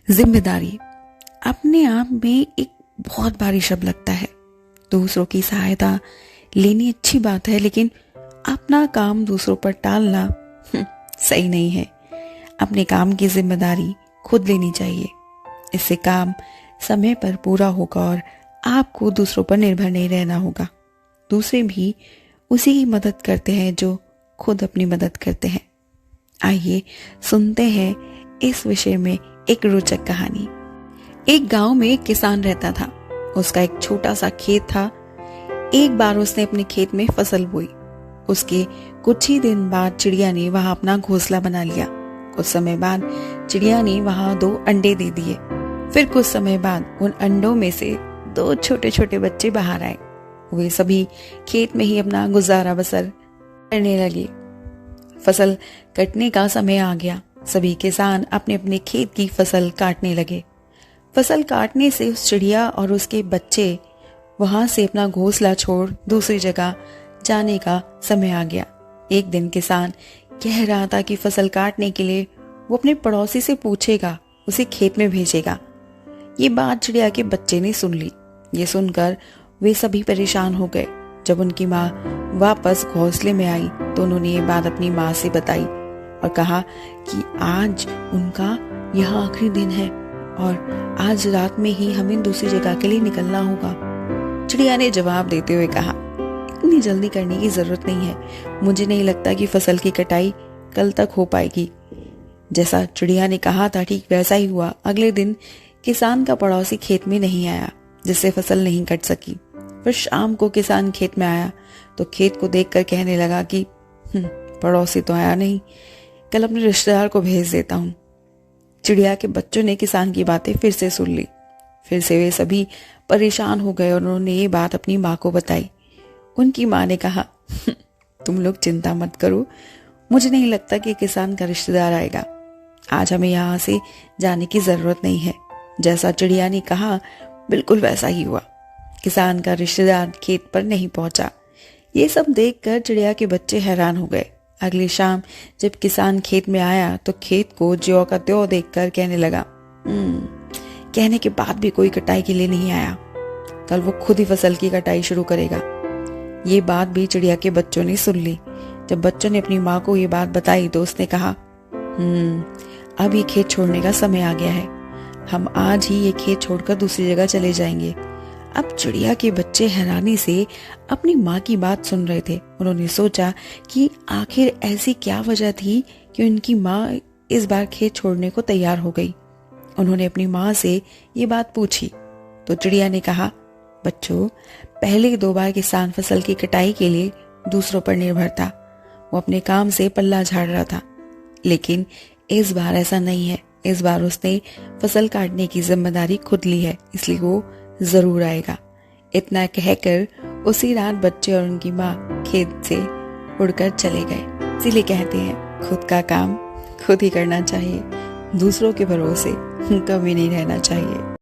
जिम्मेदारी अपने आप में एक बहुत भारी शब्द लगता है। दूसरों की सहायता लेनी अच्छी बात है, लेकिन अपना काम दूसरों पर टालना सही नहीं है। अपने काम की जिम्मेदारी खुद लेनी चाहिए। इससे काम समय पर पूरा होगा और आपको दूसरों पर निर्भर नहीं रहना होगा। दूसरे भी उसी की मदद करते हैं जो खुद अपनी मदद करते हैं। आइए सुनते हैं इस विषय में एक रोचक कहानी। एक गांव में एक किसान रहता था। उसका एक छोटा सा खेत था। एक बार उसने अपने खेत में फसल बोई। उसके कुछ ही दिन बाद चिड़िया ने वहां अपना घोंसला बना लिया। कुछ समय बाद चिड़िया ने वहां 2 अंडे दे दिए। फिर कुछ समय बाद उन अंडों में से 2 छोटे छोटे बच्चे बाहर आए। वे सभी खेत में ही अपना गुजारा बसर करने लगे। फसल कटने का समय आ गया। सभी किसान अपने अपने खेत की फसल काटने लगे। फसल काटने से उस चिड़िया और उसके बच्चे वहां से अपना घोंसला छोड़ दूसरी जगह जाने का समय आ गया। एक दिन किसान कह रहा था कि फसल काटने के लिए वो अपने पड़ोसी से पूछेगा, उसे खेत में भेजेगा। ये बात चिड़िया के बच्चे ने सुन ली। ये सुनकर वे सभी परेशान हो गए। जब उनकी माँ वापस घोंसले में आई तो उन्होंने ये बात अपनी माँ से बताई और कहा कि आज उनका यहाँ आखिरी दिन है और आज रात में ही हमें दूसरी जगह के लिए निकलना होगा। चिड़िया ने जवाब देते हुए कहा, इतनी जल्दी करने की जरूरत नहीं है। मुझे नहीं लगता कि फसल की कटाई कल तक हो पाएगी। जैसा चिड़िया ने कहा था ठीक वैसा ही हुआ। अगले दिन किसान का पड़ोसी खेत में नहीं आया, जिससे फसल नहीं कट सकी। फिर शाम को किसान खेत में आया तो खेत को देखकर कहने लगा कि पड़ोसी तो आया नहीं, कल अपने रिश्तेदार को भेज देता हूँ। चिड़िया के बच्चों ने किसान की बातें फिर से सुन ली। फिर से वे सभी परेशान हो गए और उन्होंने ये बात अपनी माँ को बताई। उनकी माँ ने कहा, तुम लोग चिंता मत करो, मुझे नहीं लगता कि किसान का रिश्तेदार आएगा। आज हमें यहाँ से जाने की जरूरत नहीं है। जैसा चिड़िया ने कहा बिल्कुल वैसा ही हुआ। किसान का रिश्तेदार खेत पर नहीं पहुंचा। ये सब देखकर चिड़िया के बच्चे हैरान हो गए। अगली शाम जब किसान खेत में आया तो खेत को ज्यों का त्यों देखकर कहने लगा, कहने के बाद भी कोई कटाई के लिए नहीं आया। कल वो खुद ही फसल की कटाई शुरू करेगा। ये बात भी चिड़िया के बच्चों ने सुन ली। जब बच्चों ने अपनी माँ को ये बात बताई तो उसने कहा, अब ये खेत छोड़ने का समय आ गया है। हम आज ही ये खेत छोड़कर दूसरी जगह चले जाएंगे। अब चिड़िया के बच्चे हैरानी से अपनी माँ की बात सुन रहे थे। उन्होंने सोचा कि आखिर ऐसी क्या वजह थी कि उनकी माँ इस बार खेत छोड़ने को तैयार हो गई। उन्होंने अपनी माँ से ये बात पूछी तो चिड़िया ने कहा, बच्चों, पहले 2 बार किसान फसल की कटाई के लिए दूसरों पर निर्भर था। वो अपने काम से पल्ला झाड़ रहा था, लेकिन इस बार ऐसा नहीं है। इस बार उसने फसल काटने की जिम्मेदारी खुद ली है, इसलिए वो जरूर आएगा। इतना कहकर उसी रात बच्चे और उनकी माँ खेत से उड़कर चले गए। इसीलिए कहते हैं खुद का काम खुद ही करना चाहिए, दूसरों के भरोसे कभी नहीं रहना चाहिए।